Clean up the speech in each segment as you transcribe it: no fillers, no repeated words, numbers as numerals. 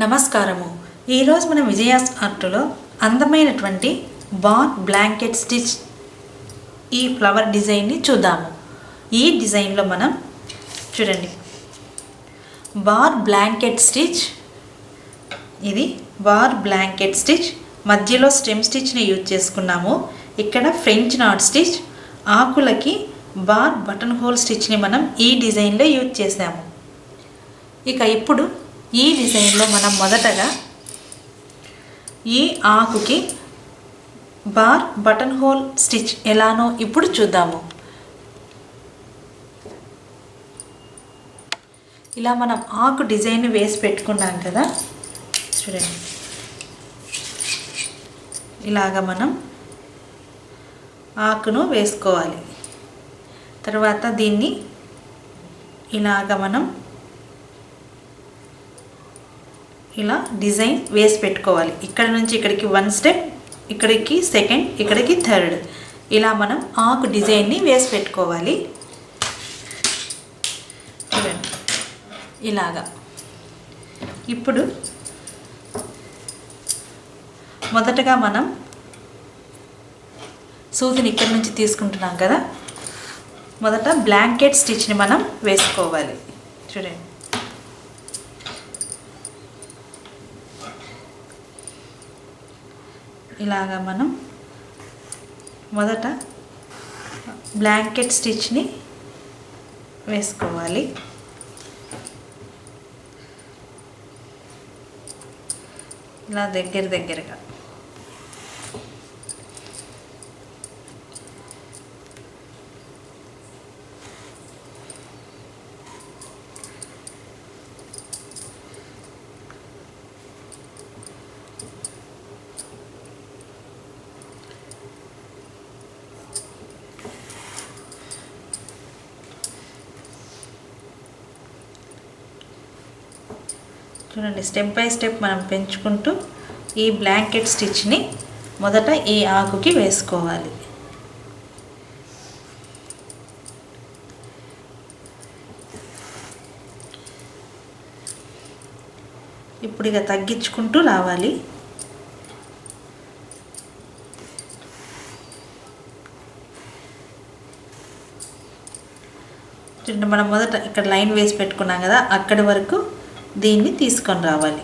నమస్కారము. ఈరోజు మనం విజయాస్ ఆర్ట్లో అందమైనటువంటి బార్ బ్లాంకెట్ స్టిచ్ ఈ ఫ్లవర్ డిజైన్ని చూద్దాము. ఈ డిజైన్లో మనం చూడండి, బార్ బ్లాంకెట్ స్టిచ్, ఇది బార్ బ్లాంకెట్ స్టిచ్, మధ్యలో స్టెమ్ స్టిచ్ని యూజ్ చేసుకున్నాము. ఇక్కడ ఫ్రెంచ్ నాట్ స్టిచ్, ఆకులకి బార్ బటన్ హోల్ స్టిచ్ని మనం ఈ డిజైన్లో యూజ్ చేసాము. ఇక ఇప్పుడు ఈ డిజైన్లో మనం మొదటగా ఈ ఆకుకి బార్ బటన్ హోల్ స్టిచ్ ఎలానో ఇప్పుడు చూద్దాము. ఇలా మనం ఆకు డిజైన్ వేసి పెట్టుకున్నాం కదా, చూడండి. ఇలాగ మనం ఆకును వేసుకోవాలి. తర్వాత దీన్ని ఇలాగ మనం ఇలా డిజైన్ వేసి పెట్టుకోవాలి. ఇక్కడ నుంచి ఇక్కడికి 1 స్టెప్, ఇక్కడికి 2nd, ఇక్కడికి 3rd, ఇలా మనం ఆకు డిజైన్ని వేసి పెట్టుకోవాలి. చూడండి ఇలాగా. ఇప్పుడు మొదటగా మనం సూదిని ఇక్కడ నుంచి తీసుకుంటున్నాం కదా, మొదట బ్లాంకెట్ స్టిచ్ని మనం వేసుకోవాలి. చూడండి, ఇలాగా మనం మొదట బ్లాంకెట్ స్టిచ్ని వేసుకోవాలి. ఇలా దగ్గరగా చూడండి. స్టెప్ బై స్టెప్ మనం పెంచుకుంటూ ఈ బ్లాంకెట్ స్టిచ్ని మొదట ఈ ఆకుకి వేసుకోవాలి. ఇప్పుడు ఇక తగ్గించుకుంటూ రావాలి. చూడండి, మనం మొదట ఇక్కడ లైన్ వేసి పెట్టుకున్నాం కదా, అక్కడి వరకు దీన్ని తీసుకొని రావాలి.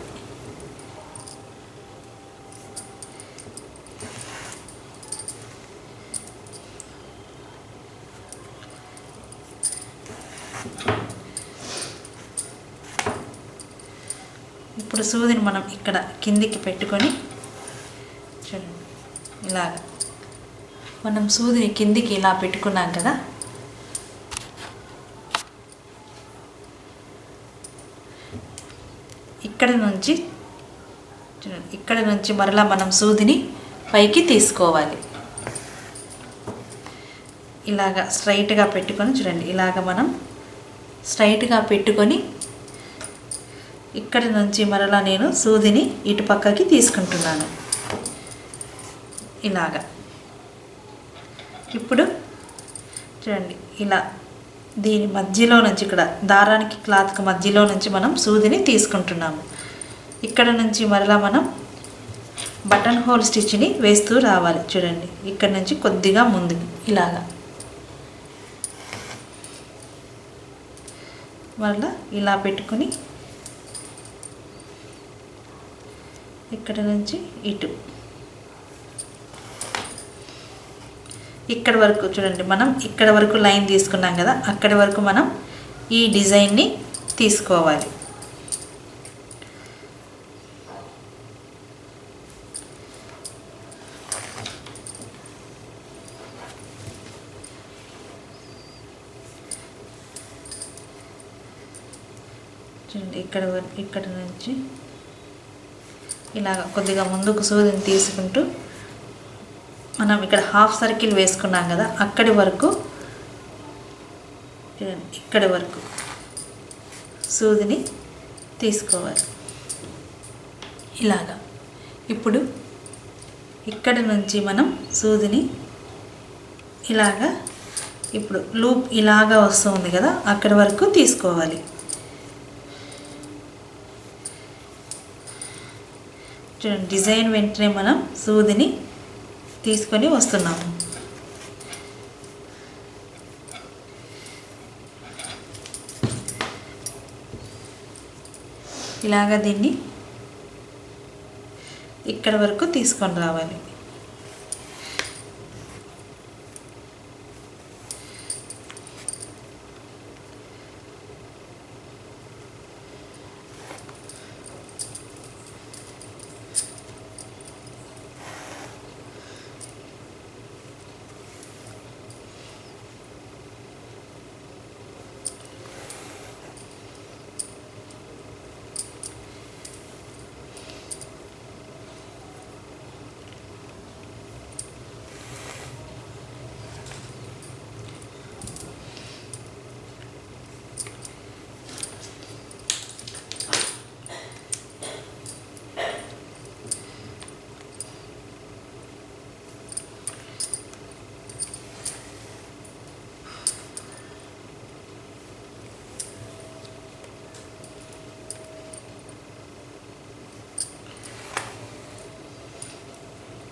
ఇప్పుడు సూదిని మనం ఇక్కడ కిందికి పెట్టుకొని, చూడండి ఇలాగ మనం సూదిని కిందికి ఇలా పెట్టుకున్నాం కదా, ఇక్కడ నుంచి మరలా మనం సూదిని పైకి తీసుకోవాలి. ఇలాగా స్ట్రైట్గా పెట్టుకొని, చూడండి ఇలాగ మనం స్ట్రైట్గా పెట్టుకొని ఇక్కడ నుంచి మరలా నేను సూదిని ఇటు పక్కకి తీసుకుంటున్నాను. ఇలాగా ఇప్పుడు చూడండి, ఇలా దీని మధ్యలో నుంచి, ఇక్కడ దారానికి క్లాత్కి మధ్యలో నుంచి మనం సూదిని తీసుకుంటున్నాము. ఇక్కడ నుంచి మరలా మనం బటన్ హోల్ స్టిచ్ని వేస్తూ రావాలి. చూడండి, ఇక్కడ నుంచి కొద్దిగా ముందుకు ఇలాగా మరలా ఇలా పెట్టుకుని ఇక్కడ నుంచి ఇటు ఇక్కడ వరకు, చూడండి మనం ఇక్కడ వరకు లైన్ తీసుకున్నాం కదా, అక్కడి వరకు మనం ఈ డిజైన్ని తీసుకోవాలి. చూడండి, ఇక్కడ నుంచి ఇలాగ కొద్దిగా ముందుకు సూదిని తీసుకుంటూ మనం ఇక్కడ హాఫ్ సర్కిల్ వేసుకున్నాం కదా, అక్కడి వరకు, ఇక్కడి వరకు సూదిని తీసుకోవాలి. ఇలాగా ఇప్పుడు ఇక్కడి నుంచి మనం సూదిని ఇలాగా, ఇప్పుడు లూప్ ఇలాగా వస్తుంది కదా, అక్కడి వరకు తీసుకోవాలి. చూడండి, డిజైన్ వెంటనే మనం సూదిని తీసుకొని వస్తున్నాము. ఇలాగా దీన్ని ఇక్కడ వరకు తీసుకొని రావాలి.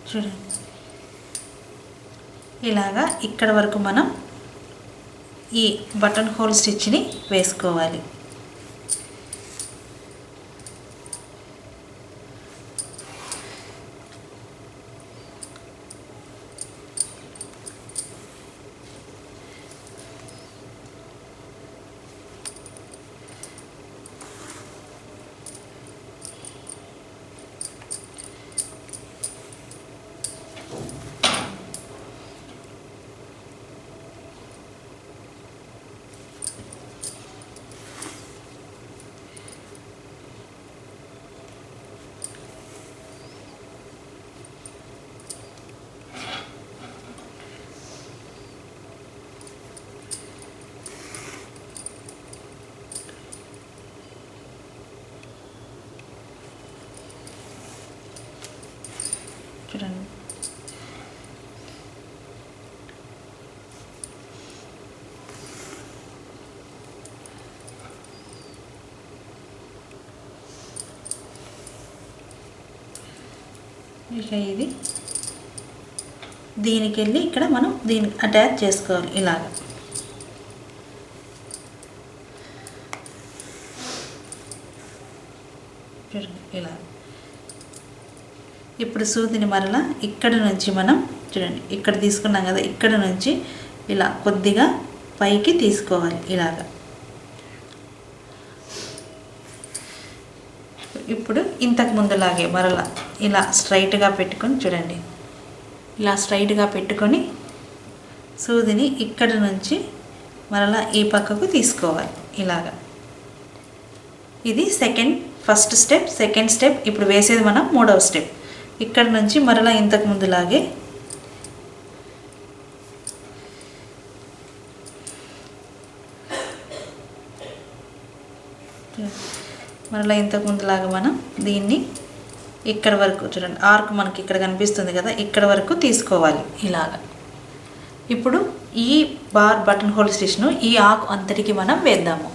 చూడండి, ఇలాగా ఇక్కడ వరకు మనం ఈ బటన్ హోల్ స్టిచ్ని వేసుకోవాలి. చూడండి, ఇక ఇది దీనికి వెళ్ళి ఇక్కడ మనం దీనికి అటాచ్ చేసుకోవాలి. ఇలాగ చూడండి, ఇలా ఇప్పుడు సూదిని మరలా ఇక్కడ నుంచి మనం చూడండి, ఇక్కడ తీసుకున్నాం కదా, ఇక్కడ నుంచి ఇలా కొద్దిగా పైకి తీసుకోవాలి. ఇలాగా ఇప్పుడు ఇంతకు ముందులాగే మరలా ఇలా స్ట్రైట్గా పెట్టుకొని చూడండి, ఇలా స్ట్రైట్గా పెట్టుకొని సూదిని ఇక్కడ నుంచి మరలా ఈ పక్కకు తీసుకోవాలి. ఇలాగా ఇది ఫస్ట్ స్టెప్. సెకండ్ స్టెప్ ఇప్పుడు వేసేది మనం మూడవ స్టెప్. ఇక్కడ నుంచి మరలా ఇంతకు ముందులాగే మరలా ఇంతకు ముందులాగా మనం దీన్ని ఇక్కడ వరకు చూడండి, ఆర్క్ మనకి ఇక్కడ కనిపిస్తుంది కదా, ఇక్కడ వరకు తీసుకోవాలి. ఇలాగా ఇప్పుడు ఈ బటన్ హోల్ స్టిచ్ను ఈ ఆకు అంతటికి మనం వేద్దాము.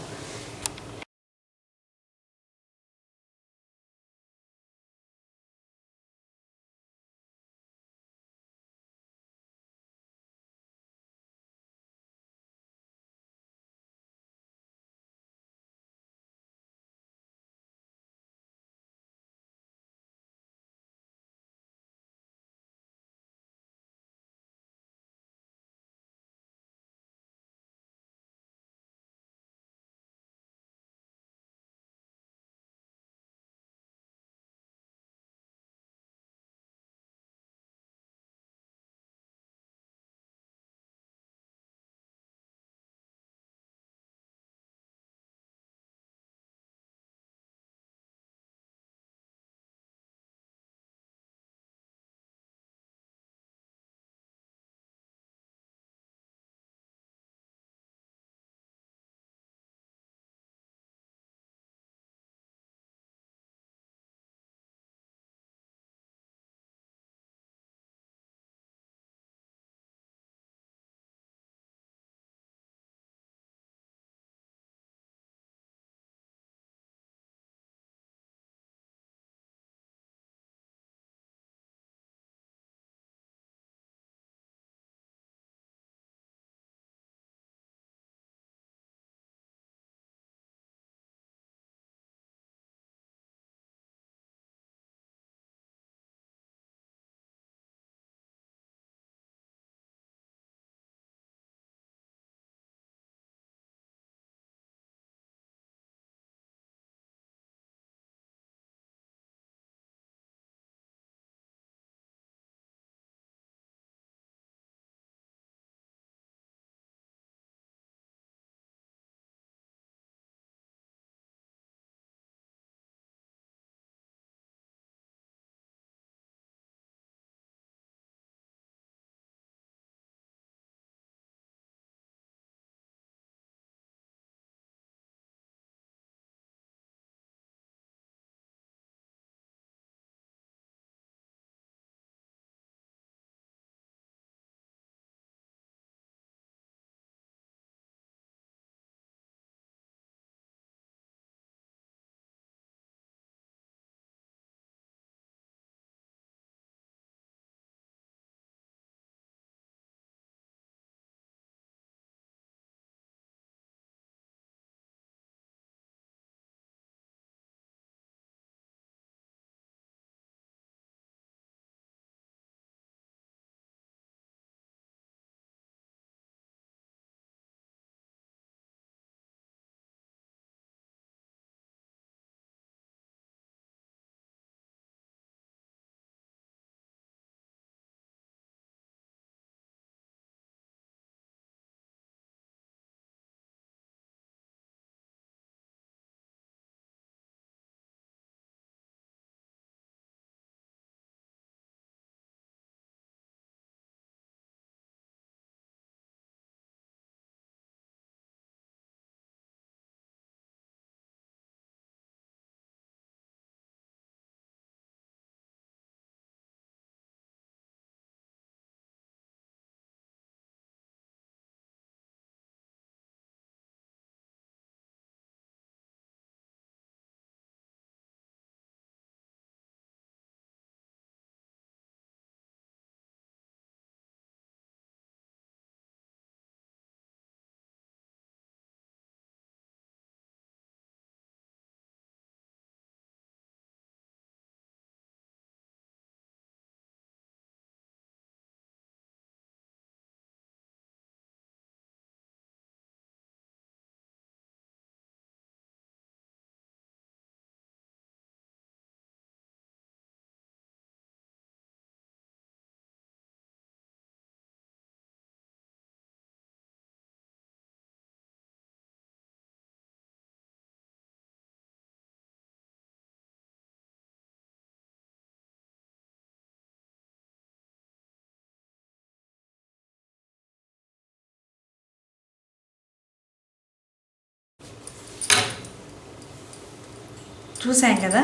చూసాం కదా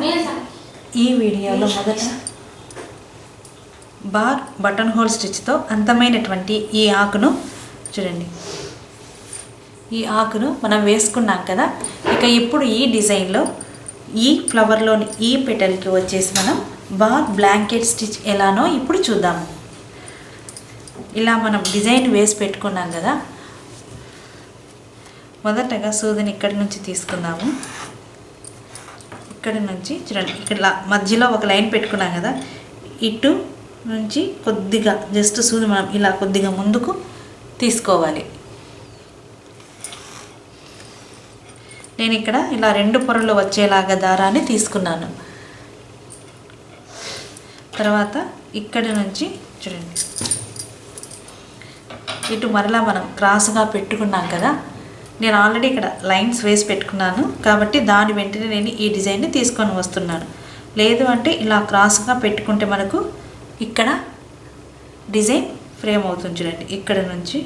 ఈ వీడియోలో మొదట బార్ బటన్ హోల్ స్టిచ్తో అందమైనటువంటి ఈ ఆకును చూడండి. ఈ ఆకును మనం వేసుకున్నాం కదా. ఇక ఇప్పుడు ఈ డిజైన్లో ఈ ఫ్లవర్లోని ఈ పెటల్కి వచ్చేసి మనం బార్ బ్లాంకెట్ స్టిచ్ ఎలానో ఇప్పుడు చూద్దాము. ఇలా మనం డిజైన్ వేసి పెట్టుకున్నాం కదా. మొదటగా సూదిని ఇక్కడి నుంచి తీసుకుందాము. ఇక్కడి నుంచి చూడండి, ఇక్కడ మధ్యలో ఒక లైన్ పెట్టుకున్నాం కదా. ఇటు నుంచి కొద్దిగా జస్ట్ సూది మనం ఇలా కొద్దిగా ముందుకు తీసుకోవాలి. నేను ఇక్కడ ఇలా 2 పొరలు వచ్చేలాగా దారాన్ని తీసుకున్నాను. తర్వాత ఇక్కడి నుంచి చూడండి, ఇటు మరలా మనం క్రాస్గా పెట్టుకున్నాం కదా. నేను ఆల్రెడీ ఇక్కడ లైన్స్ వేసి పెట్టుకున్నాను కాబట్టి దాని వెంటనే నేను ఈ డిజైన్ని తీసుకొని వస్తున్నాను. లేదు అంటే ఇలా క్రాస్గా పెట్టుకుంటే మనకు ఇక్కడ డిజైన్ ఫ్రేమ్ అవుతుంది. చూడండి, ఇక్కడ నుంచి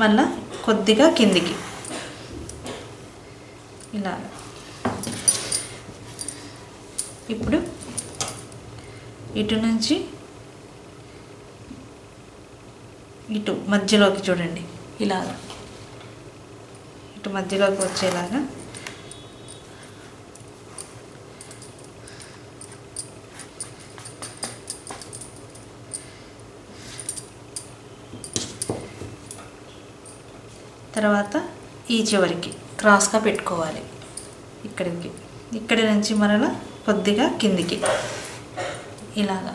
మళ్ళీ కొద్దిగా కిందికి ఇలా. ఇప్పుడు ఇటు నుంచి ఇటు మధ్యలోకి చూడండి, ఇలాగా ఇటు మధ్యలోకి వచ్చేలాగా తర్వాత ఈ చివరికి క్రాస్గా పెట్టుకోవాలి. ఇక్కడి నుంచి మరలా కొద్దిగా కిందికి ఇలాగా.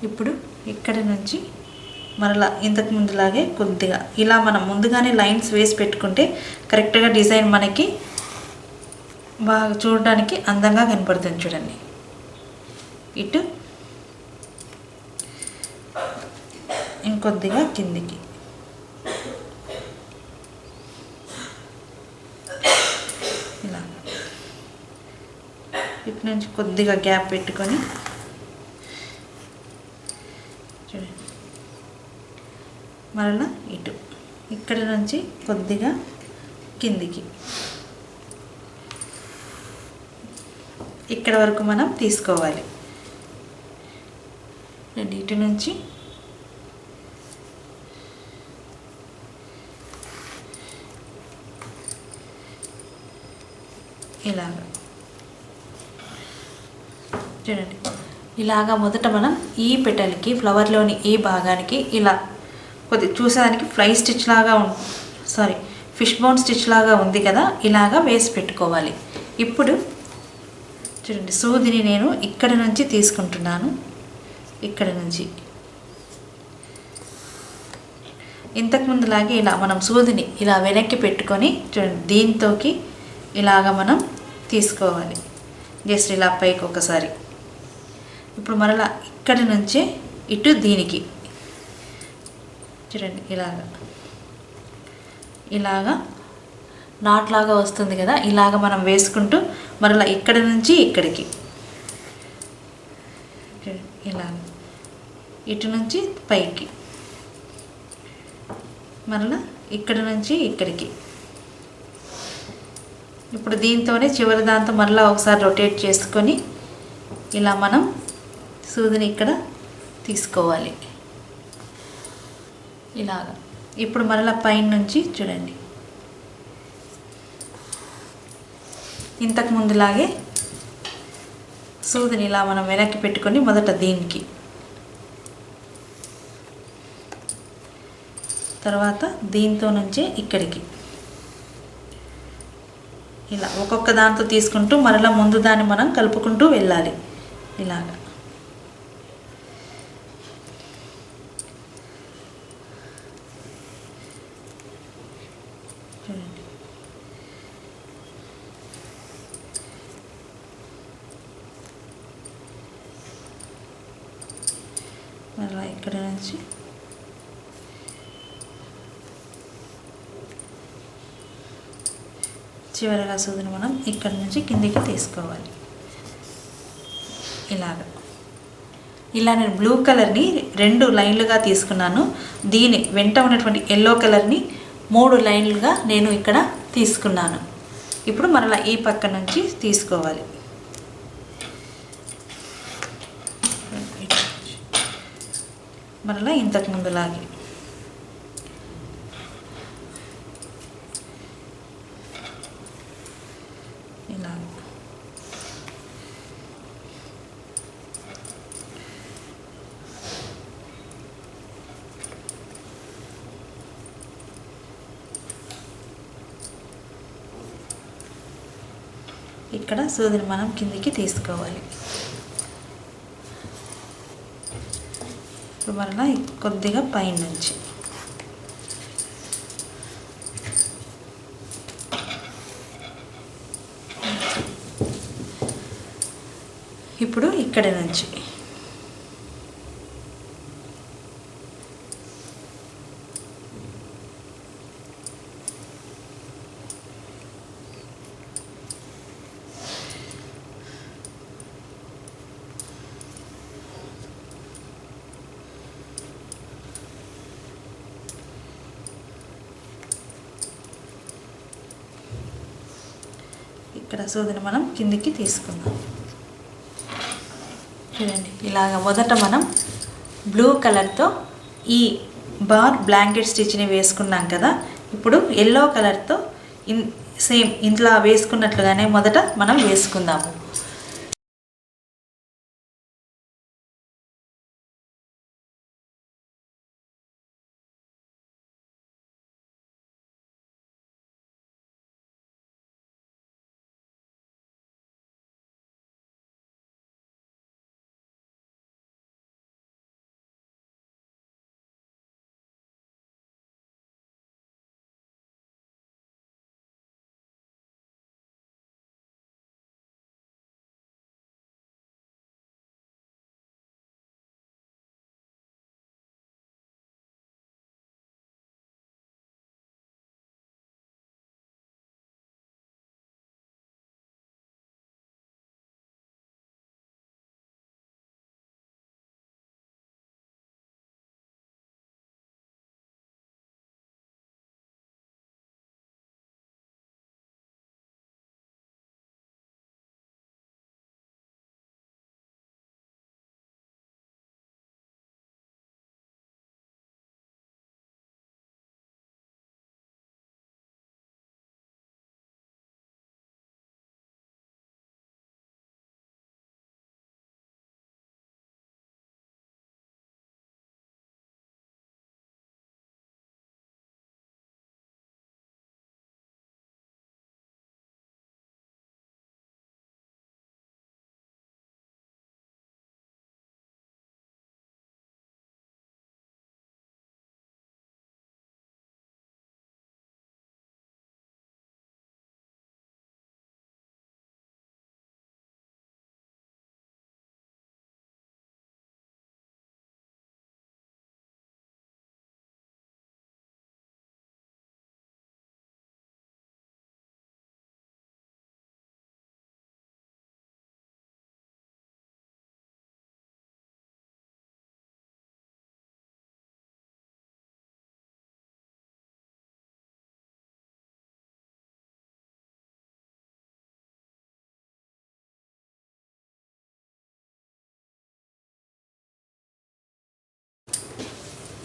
ఇప్పుడు ఇక్కడి నుంచి మరలా ఇంతకు ముందులాగే కొద్దిగా ఇలా మనం ముందుగానే లైన్స్ వేసి పెట్టుకుంటే కరెక్ట్గా డిజైన్ మనకి బాగా చూడడానికి అందంగా కనపడుతుంది. చూడండి, ఇటు ఇంకొద్దిగా కిందికి ఇలా. ఇటు నుంచి కొద్దిగా గ్యాప్ పెట్టుకొని చూడండి, మరలా ఇటు ఇక్కడి నుంచి కొద్దిగా కిందికి ఇక్కడ వరకు మనం తీసుకోవాలి. ఇటు నుంచి ఇలాగా చూడండి. ఇలాగా మొదట మనం ఈ పెటల్కి ఫ్లవర్లోని ఈ భాగానికి ఇలా కొద్ది చూసేదానికి ఫ్లై స్టిచ్ లాగా ఫిష్ బోన్ స్టిచ్ లాగా ఉంది కదా, ఇలాగా వేసి పెట్టుకోవాలి. ఇప్పుడు చూడండి, సూదిని నేను ఇక్కడ నుంచి తీసుకుంటున్నాను. ఇక్కడ నుంచి ఇంతకుముందులాగే ఇలా మనం సూదిని ఇలా వెనక్కి పెట్టుకొని చూడండి, దీంతోకి ఇలాగ మనం తీసుకోవాలి. జస్ట్ ఇలా పైకి ఒకసారి. ఇప్పుడు మరలా ఇక్కడి నుంచే ఇటు దీనికి చూడండి, ఇలాగా నాట్ లాగా వస్తుంది కదా. ఇలాగ మనం వేసుకుంటూ మరలా ఇక్కడ నుంచి ఇక్కడికి ఇలా ఇటు నుంచి పైకి మరలా ఇక్కడ నుంచి ఇక్కడికి. ఇప్పుడు దీంతోనే చివరి దాంతో మరలా ఒకసారి రొటేట్ చేసుకొని ఇలా మనం సూదిని ఇక్కడ తీసుకోవాలి ఇలాగా. ఇప్పుడు మరలా పైన నుంచి చూడండి, ఇంతకు ముందులాగే సూదిని ఇలా మనం వెనక్కి పెట్టుకొని మొదట దీనికి, తర్వాత దీంతో నుంచే ఇక్కడికి ఇలా ఒక్కొక్క దాంతో తీసుకుంటూ మరలా ముందు దాన్ని మనం కలుపుకుంటూ వెళ్ళాలి ఇలాగా. చూడండి, మరలా ఇక్కడ నుంచి చివరిగా సూదిని మనం ఇక్కడ నుంచి కిందికి తీసుకోవాలి ఇలాగా. ఇలా నేను బ్లూ కలర్ని 2 లైన్లుగా తీసుకున్నాను. దీని వెంట ఉన్నటువంటి ఎల్లో కలర్ని 3 లైన్లుగా నేను ఇక్కడ తీసుకున్నాను. ఇప్పుడు మరలా ఈ పక్క నుంచి తీసుకోవాలి. మరలా ఇంతకు ముందులాగే ఇలా ఇక్కడ సూదిని మనం కిందికి తీసుకోవాలి. ఇప్పుడు మరలా కొద్దిగా పైనుంచి ఇప్పుడు ఇక్కడ నుంచి ఇక్కడ సూదిని మనం కిందికి తీసుకుందాం. చూడండి, ఇలాగ మొదట మనం బ్లూ కలర్తో ఈ బార్ బ్లాంకెట్ స్టిచ్ని వేసుకున్నాం కదా. ఇప్పుడు ఎల్లో కలర్తో సేమ్ ఇంట్లో వేసుకున్నట్లుగానే మొదట మనం వేసుకుందాము.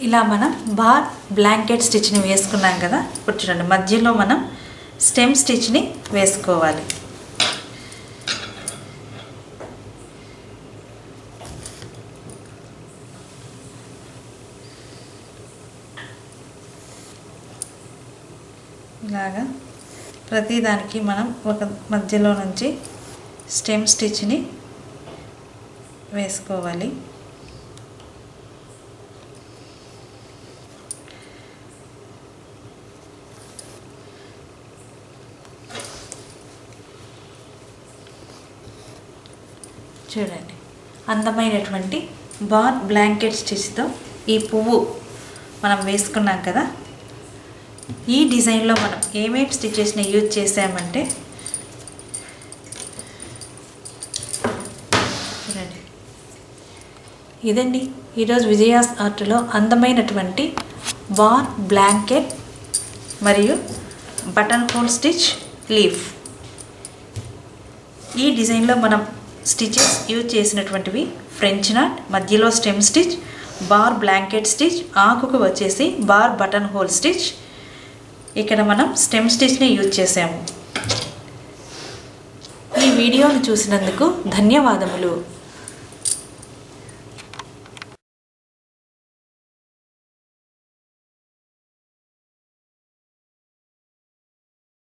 ఇలా మనం బార్ బ్లాంకెట్ స్టిచ్ని వేసుకున్నాం కదా. ఇప్పుడు చూడండి, మధ్యలో మనం స్టెమ్ స్టిచ్ని వేసుకోవాలి. ఇలాగా ప్రతిదానికి మనం ఒక మధ్యలో నుంచి స్టెమ్ స్టిచ్ని వేసుకోవాలి. చూడండి, అందమైనటువంటి బార్ బ్లాంకెట్ స్టిచ్తో ఈ పువ్వు మనం వేసుకున్నాం కదా. ఈ డిజైన్లో మనం ఏమేమి స్టిచెస్ని యూజ్ చేసామంటే చూడండి, ఇదండి ఈరోజు విజయాస్ ఆర్ట్లో అందమైనటువంటి బార్ బ్లాంకెట్ మరియు బటన్ హోల్ స్టిచ్ లీఫ్. ఈ డిజైన్లో మనం స్టిచెస్ యూజ్ చేసినటువంటివి ఫ్రెంచ్ నాట్, మధ్యలో stem stitch, bar blanket stitch, ఆకుకు వచ్చేసి బార్ బటన్ హోల్ స్టిచ్. ఇక్కడ మనం స్టెమ్ స్టిచ్ని యూజ్ చేసాము. ఈ వీడియోను చూసినందుకు ధన్యవాదములు.